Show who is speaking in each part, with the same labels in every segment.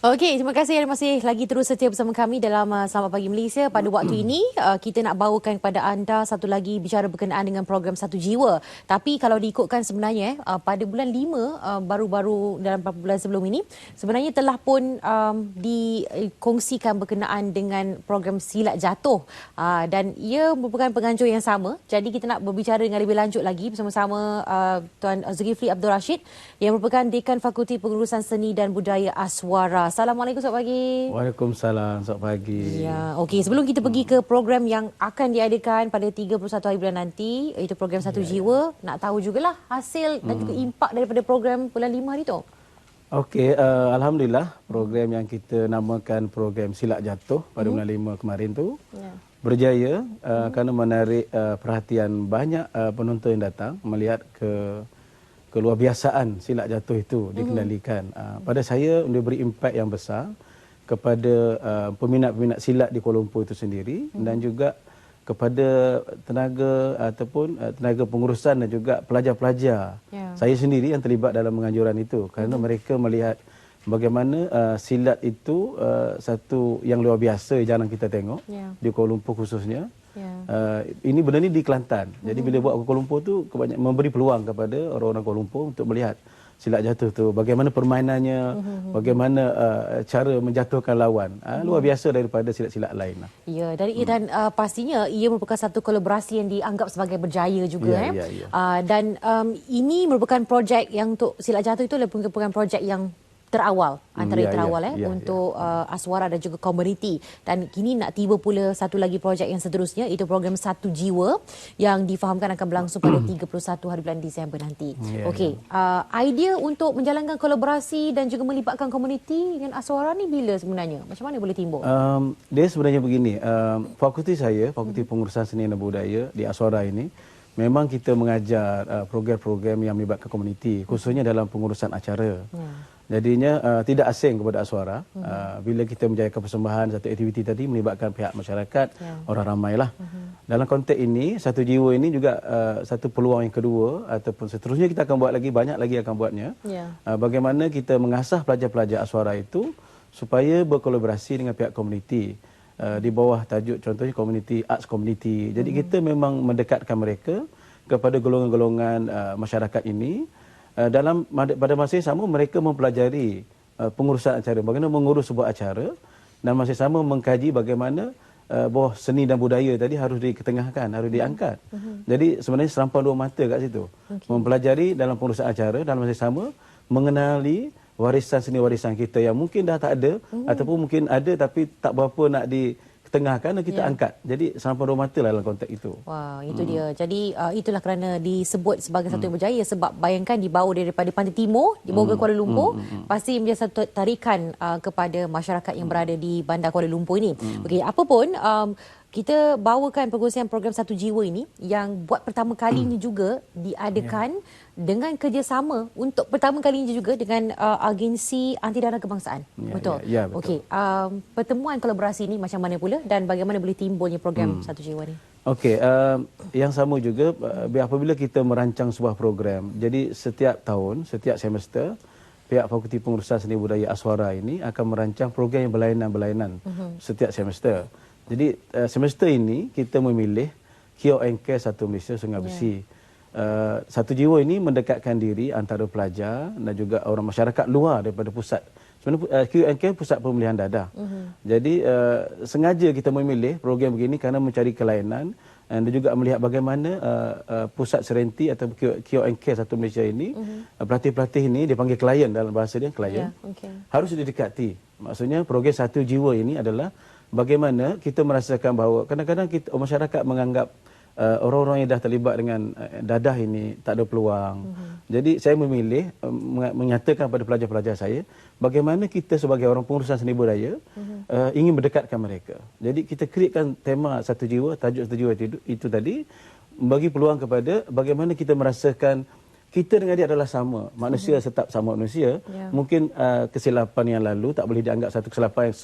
Speaker 1: Okey, terima kasih yang masih lagi terus setia bersama kami dalam Selamat Pagi Malaysia. Pada waktu ini, kita nak bawakan kepada anda satu lagi bicara berkenaan dengan program Satu Jiwa. Tapi kalau diikutkan sebenarnya, pada bulan 5, baru-baru dalam beberapa bulan sebelum ini, sebenarnya telah pun dikongsikan berkenaan dengan program Silat Jatuh. Dan ia merupakan penganjur yang sama. Jadi kita nak berbicara dengan lebih lanjut lagi bersama-sama Tuan Zulkifli Abdul Rashid yang merupakan Dekan Fakulti Pengurusan Seni dan Budaya Aswara. Assalamualaikum, selamat pagi.
Speaker 2: Waalaikumsalam, selamat pagi.
Speaker 1: Ya, okey. Sebelum kita pergi ke program yang akan diadakan pada 31 hari bulan nanti, iaitu program Satu Jiwa, nak tahu jugalah hasil dan juga impak daripada program bulan 5 hari tu.
Speaker 2: Okey, alhamdulillah program yang kita namakan program Silat Jatuh pada bulan 5 kemarin tu berjaya kerana menarik perhatian banyak penonton yang datang melihat keluarbiasaan silat jatuh itu dikendalikan. Pada saya memberi impak yang besar kepada peminat-peminat silat di Kuala Lumpur itu sendiri dan juga kepada tenaga ataupun tenaga pengurusan dan juga pelajar-pelajar saya sendiri yang terlibat dalam penganjuran itu kerana mereka melihat bagaimana silat itu satu yang luar biasa jarang kita tengok di Kuala Lumpur khususnya. Ini benda ni di Kelantan. Jadi bila buat ke Kuala Lumpur tu kebanyakan memberi peluang kepada orang-orang Kuala Lumpur untuk melihat silat jatuh tu, bagaimana permainannya, bagaimana cara menjatuhkan lawan. Luar biasa daripada silat-silat lain.
Speaker 1: Ya, dan pastinya ia merupakan satu kolaborasi yang dianggap sebagai berjaya juga. Dan ini merupakan projek yang untuk silat jatuh itu merupakan projek yang terawal antara terawal untuk Aswara dan juga komuniti, dan kini nak tiba pula satu lagi projek yang seterusnya, itu program Satu Jiwa yang difahamkan akan berlangsung pada 31 hari bulan Disember nanti. Okey, idea untuk menjalankan kolaborasi dan juga melibatkan komuniti dengan Aswara ni bila sebenarnya, macam mana boleh timbul?
Speaker 2: Dia sebenarnya begini, fakulti saya, Fakulti Pengurusan Seni dan Budaya di Aswara ini memang kita mengajar program-program yang melibatkan komuniti, khususnya dalam pengurusan acara. Jadinya tidak asing kepada Aswara bila kita menjayakan persembahan satu aktiviti tadi melibatkan pihak masyarakat, orang ramailah. Dalam konteks ini, Satu Jiwa ini juga satu peluang yang kedua ataupun seterusnya kita akan buat lagi, banyak lagi akan buatnya. Bagaimana kita mengasah pelajar-pelajar Aswara itu supaya berkolaborasi dengan pihak komuniti di bawah tajuk contohnya community arts community. Jadi kita memang mendekatkan mereka kepada golongan-golongan masyarakat ini. Pada masa yang sama mereka mempelajari pengurusan acara, bagaimana mengurus sebuah acara, dan masa yang sama mengkaji bagaimana bawah seni dan budaya tadi harus diketengahkan, harus diangkat. Jadi sebenarnya serampang dua mata kat situ. Mempelajari dalam pengurusan acara dan masa yang sama mengenali warisan seni warisan kita yang mungkin dah tak ada ataupun mungkin ada tapi tak berapa nak ditengahkan dan kita angkat. Jadi serampang dua mata lah dalam konteks itu.
Speaker 1: Wah, itu dia. Jadi itulah kerana disebut sebagai satu yang berjaya, sebab bayangkan dibawa daripada Pantai Timur, dibawa ke Kuala Lumpur, pasti menjadi satu tarikan kepada masyarakat yang berada di bandar Kuala Lumpur ini. Okey, apa pun kita bawakan pengurusan program Satu Jiwa ini yang buat pertama kali ini juga diadakan dengan kerjasama untuk pertama kalinya juga dengan agensi anti dana kebangsaan. Betul?
Speaker 2: Betul.
Speaker 1: Okey, pertemuan kolaborasi ini macam mana pula dan bagaimana boleh timbulnya program Satu Jiwa ni?
Speaker 2: Okey, yang sama juga apabila kita merancang sebuah program, jadi setiap tahun, setiap semester, pihak Fakulti Pengurusan Seni Budaya Aswara ini akan merancang program yang berlainan-berlainan setiap semester. Jadi semester ini kita memilih Cure and Care Satu Malaysia Sungai Besi. Satu Jiwa ini mendekatkan diri antara pelajar dan juga orang masyarakat luar daripada pusat. Sebenarnya Cure and Care pusat pemulihan dadah. Jadi sengaja kita memilih program begini kerana mencari kelainan dan juga melihat bagaimana pusat serenti atau Cure and Care Satu Malaysia ini, pelatih-pelatih ini dipanggil klien dalam bahasa dia, klien, harus didekati. Maksudnya program Satu Jiwa ini adalah bagaimana kita merasakan bahawa kadang-kadang masyarakat menganggap orang-orang yang dah terlibat dengan dadah ini tak ada peluang. Jadi saya memilih menyatakan pada pelajar-pelajar saya bagaimana kita sebagai orang pengurusan seni budaya ingin mendekatkan mereka. Jadi kita createkan tema Satu Jiwa, tajuk Satu Jiwa itu tadi bagi peluang kepada bagaimana kita merasakan kita dengan dia adalah sama. Manusia tetap sama manusia. Mungkin kesilapan yang lalu tak boleh dianggap satu kesilapan yang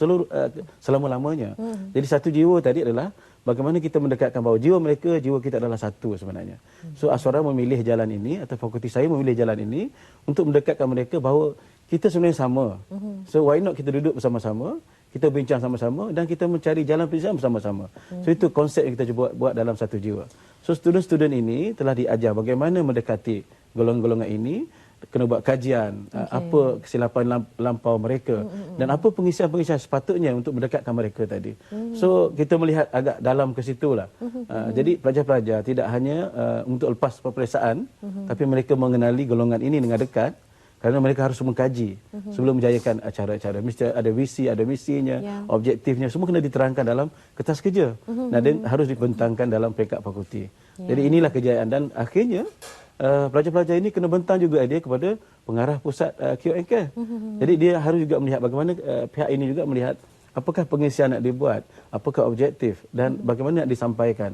Speaker 2: selama-lamanya. Jadi Satu Jiwa tadi adalah bagaimana kita mendekatkan bahawa jiwa mereka, jiwa kita adalah satu sebenarnya. So Aswara memilih jalan ini atau fakulti saya memilih jalan ini untuk mendekatkan mereka bahawa kita sebenarnya sama. So why not kita duduk bersama-sama, kita bincang sama-sama dan kita mencari jalan penyelesaian bersama-sama. So itu konsep yang kita cuba buat dalam Satu Jiwa. So student-student ini telah diajar bagaimana mendekati golongan-golongan ini, kena buat kajian, apa kesilapan lampau mereka dan apa pengisian-pengisian sepatutnya untuk mendekatkan mereka tadi. So kita melihat agak dalam ke situlah. Jadi pelajar-pelajar tidak hanya untuk lepas peperiksaan, tapi mereka mengenali golongan ini dengan dekat. Kerana mereka harus mengkaji sebelum menjayakan acara-acara. Mesti ada visi, ada misinya, objektifnya, semua kena diterangkan dalam kertas kerja. Dan harus dibentangkan dalam peringkat fakulti. Jadi inilah kejayaan dan akhirnya pelajar-pelajar ini kena bentang juga dia kepada pengarah pusat QNK. Jadi dia harus juga melihat bagaimana pihak ini juga melihat apakah pengisian nak dibuat, apakah objektif dan bagaimana nak disampaikan.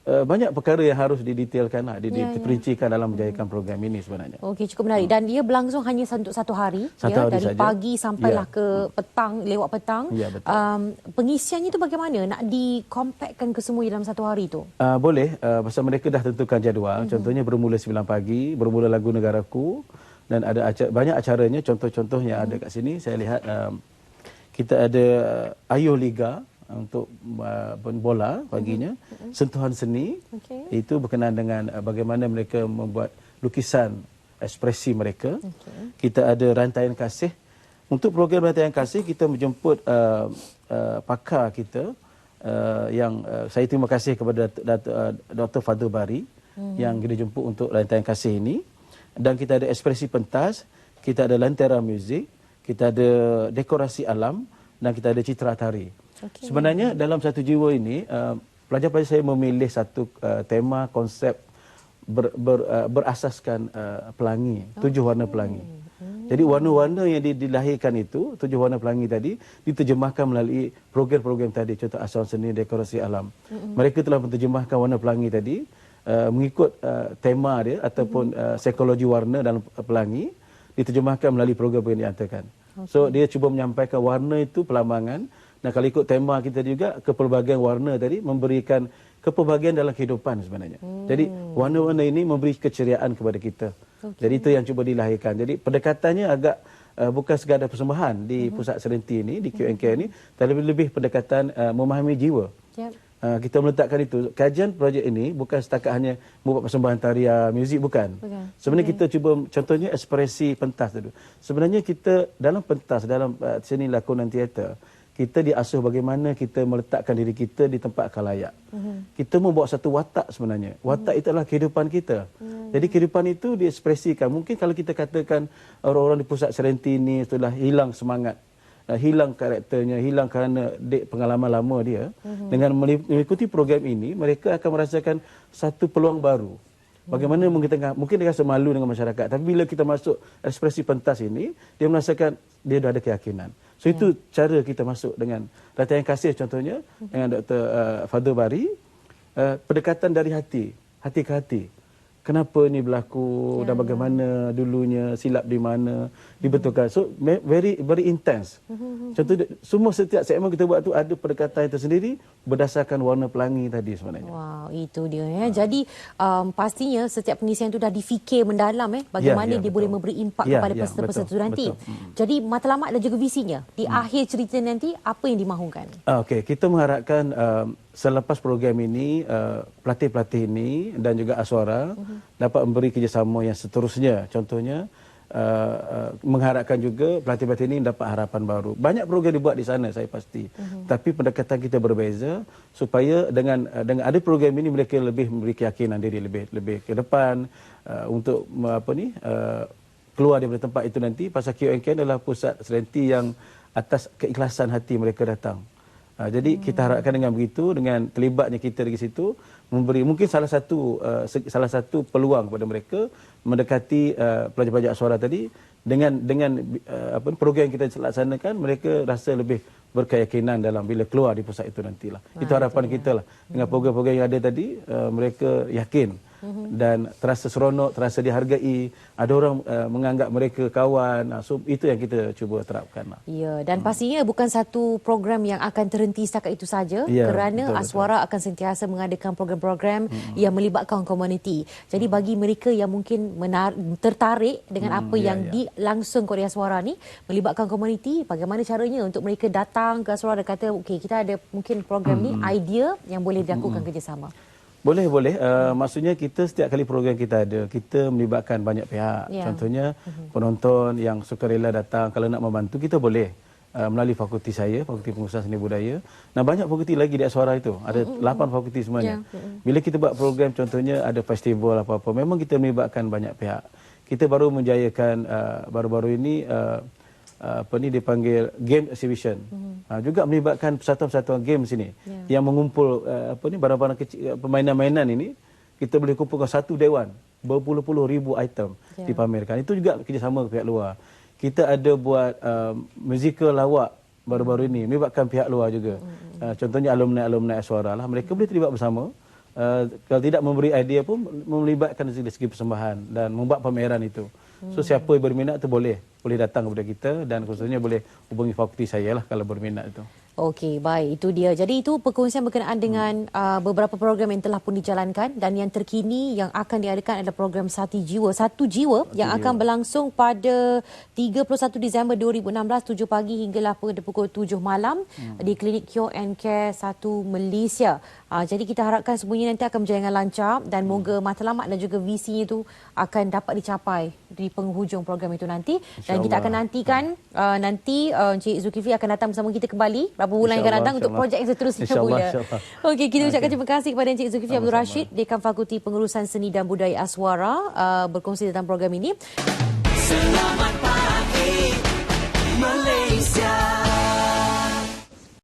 Speaker 2: Banyak perkara yang harus didetailkan, diperincikan dalam menjayakan program ini sebenarnya.
Speaker 1: Okey, cukup menarik. Dan dia berlangsung hanya untuk satu hari,
Speaker 2: hari
Speaker 1: dari
Speaker 2: saja.
Speaker 1: pagi sampailah ke petang, lewat petang.
Speaker 2: Ya, betul.
Speaker 1: Pengisiannya itu bagaimana? Nak dikompakkan ke semua dalam satu hari itu?
Speaker 2: Boleh, pasal mereka dah tentukan jadual. Contohnya bermula 9 pagi, bermula Lagu Negaraku dan ada banyak acaranya. Contoh-contoh yang ada kat sini, saya lihat kita ada Ayuh Liga untuk bola paginya, sentuhan seni, itu berkenaan dengan bagaimana mereka membuat lukisan ekspresi mereka. Kita ada rantaian kasih. Untuk program rantaian kasih kita menjemput pakar kita yang saya terima kasih kepada Dr. Fadul Bari yang kita jemput untuk rantaian kasih ini. Dan kita ada ekspresi pentas, kita ada lentera muzik, kita ada dekorasi alam dan kita ada citra tari. Sebenarnya dalam Satu Jiwa ini pelajar-pelajar saya memilih satu tema konsep berasaskan pelangi, 7 warna pelangi. Jadi warna-warna yang dilahirkan itu, 7 warna pelangi tadi diterjemahkan melalui program-program tadi, contoh asuhan seni, dekorasi alam. Mereka telah menterjemahkan warna pelangi tadi mengikut tema dia ataupun psikologi warna dalam pelangi diterjemahkan melalui program yang dihantarkan. So dia cuba menyampaikan warna itu pelambangan. Dan kalau ikut tema kita juga, kepelbagian warna tadi memberikan kepelbagian dalam kehidupan sebenarnya. Jadi warna-warna ini memberi keceriaan kepada kita. Jadi itu yang cuba dilahirkan. Jadi pendekatannya agak bukan sekadar persembahan di pusat serenti ini, di QNK ini, tapi lebih pendekatan memahami jiwa. Kita meletakkan itu. Kajian projek ini bukan setakat hanya membuat persembahan tarian, muzik, bukan. Sebenarnya kita cuba, contohnya ekspresi pentas itu. Sebenarnya kita dalam pentas, dalam seni lakonan teater, kita diasuh bagaimana kita meletakkan diri kita di tempat khalayak. Kita membawa satu watak sebenarnya. Watak itu adalah kehidupan kita. Jadi kehidupan itu diekspresikan. Mungkin kalau kita katakan orang-orang di pusat serenti ini telah hilang semangat, hilang karakternya, hilang kerana pengalaman lama dia. Dengan mengikuti program ini, mereka akan merasakan satu peluang baru. Bagaimana mungkin dia rasa malu dengan masyarakat. Tapi bila kita masuk ekspresi pentas ini, dia merasakan dia dah ada keyakinan. So itu cara kita masuk dengan rantaian kasih contohnya dengan Dr. Fadul Bari, pendekatan dari hati ke hati. Kenapa ini berlaku dan bagaimana dulunya, silap di mana, dibetulkan. So very intense. Contoh semua setiap segmen kita buat tu ada pendekatan tersendiri berdasarkan warna pelangi tadi sebenarnya.
Speaker 1: Wow, itu dia ya. Jadi pastinya setiap pengisian itu dah difikir mendalam bagaimana dia boleh memberi impak kepada peserta-peserta itu nanti. Jadi matlamat dan juga visinya di akhir cerita nanti apa yang dimahukan?
Speaker 2: Okey, kita mengharapkan selepas program ini pelatih-pelatih ini dan juga Aswara dapat memberi kerjasama yang seterusnya. Contohnya mengharapkan juga pelatih-pelatih ini dapat harapan baru. Banyak program dibuat di sana saya pasti. Tapi pendekatan kita berbeza supaya dengan ada program ini mereka lebih memberi keyakinan diri lebih ke depan untuk keluar daripada tempat itu nanti. Pasal QNK adalah pusat serenti yang atas keikhlasan hati mereka datang. Jadi kita harapkan dengan begitu, dengan terlibatnya kita di situ, memberi mungkin salah satu peluang kepada mereka mendekati pelajar-pelajar Aswara tadi dengan program yang kita laksanakan, mereka rasa lebih berkeyakinan dalam bila keluar di pusat itu nantilah. Itu harapan kita lah. Dengan program-program yang ada tadi, mereka yakin dan terasa seronok, terasa dihargai, ada orang menganggap mereka kawan. So itu yang kita cuba terapkan lah.
Speaker 1: Ya, dan pastinya bukan satu program yang akan terhenti setakat itu saja,
Speaker 2: Ya,
Speaker 1: kerana
Speaker 2: betul.
Speaker 1: Aswara akan sentiasa mengadakan program-program yang melibatkan komuniti. Jadi bagi mereka yang mungkin tertarik dengan apa yang dilangsung oleh Aswara ni, melibatkan komuniti, bagaimana caranya untuk mereka datang ke Aswara dan kata, okey, kita ada mungkin program ni, idea yang boleh dilakukan kerjasama.
Speaker 2: Boleh. Maksudnya kita setiap kali program kita ada, kita melibatkan banyak pihak. Contohnya penonton yang sukarela datang, kalau nak membantu kita boleh melalui fakulti saya, Fakulti Pengurusan Seni Budaya. Nah, banyak fakulti lagi di Aswara itu. Ada 8 fakulti semuanya. Bila kita buat program, contohnya ada festival apa-apa, memang kita melibatkan banyak pihak. Kita baru menjayakan baru-baru ini dipanggil game exhibition. Juga melibatkan persatuan-persatuan game sini yang mengumpul barang-barang kecil, permainan-mainan ini kita boleh kumpulkan satu dewan, berpuluh-puluh ribu item dipamerkan. Itu juga kerjasama pihak luar. Kita ada buat musical lawak baru-baru ini, melibatkan pihak luar juga. Contohnya alumni Aswara lah, mereka boleh terlibat bersama. Kalau tidak memberi idea pun melibatkan dari segi persembahan dan membuat pameran itu. So siapa yang berminat tu boleh datang kepada kita, dan khususnya boleh hubungi fakulti saya lah kalau berminat itu.
Speaker 1: Okey, baik, itu dia. Jadi itu perkongsian berkenaan dengan beberapa program yang telah pun dijalankan, dan yang terkini yang akan diadakan adalah program Satu Jiwa yang akan berlangsung pada 31 Disember 2016 7 pagi hinggalah pada pukul 7 malam di Klinik Cure and Care 1 Malaysia. Jadi kita harapkan semuanya nanti akan berjalan dengan lancar, dan moga matlamat dan juga visi itu akan dapat dicapai di penghujung program itu nanti. Dan kita akan nantikan nanti Encik Zulkifli akan datang bersama kita kembali beberapa bulan yang akan datang untuk projek yang seterusnya pula. Okey, kita ucapkan terima kasih kepada Encik Zulkifli Abdul Rashid, Dekan Fakulti Pengurusan Seni dan Budaya Aswara, berkongsi tentang program ini. Selamat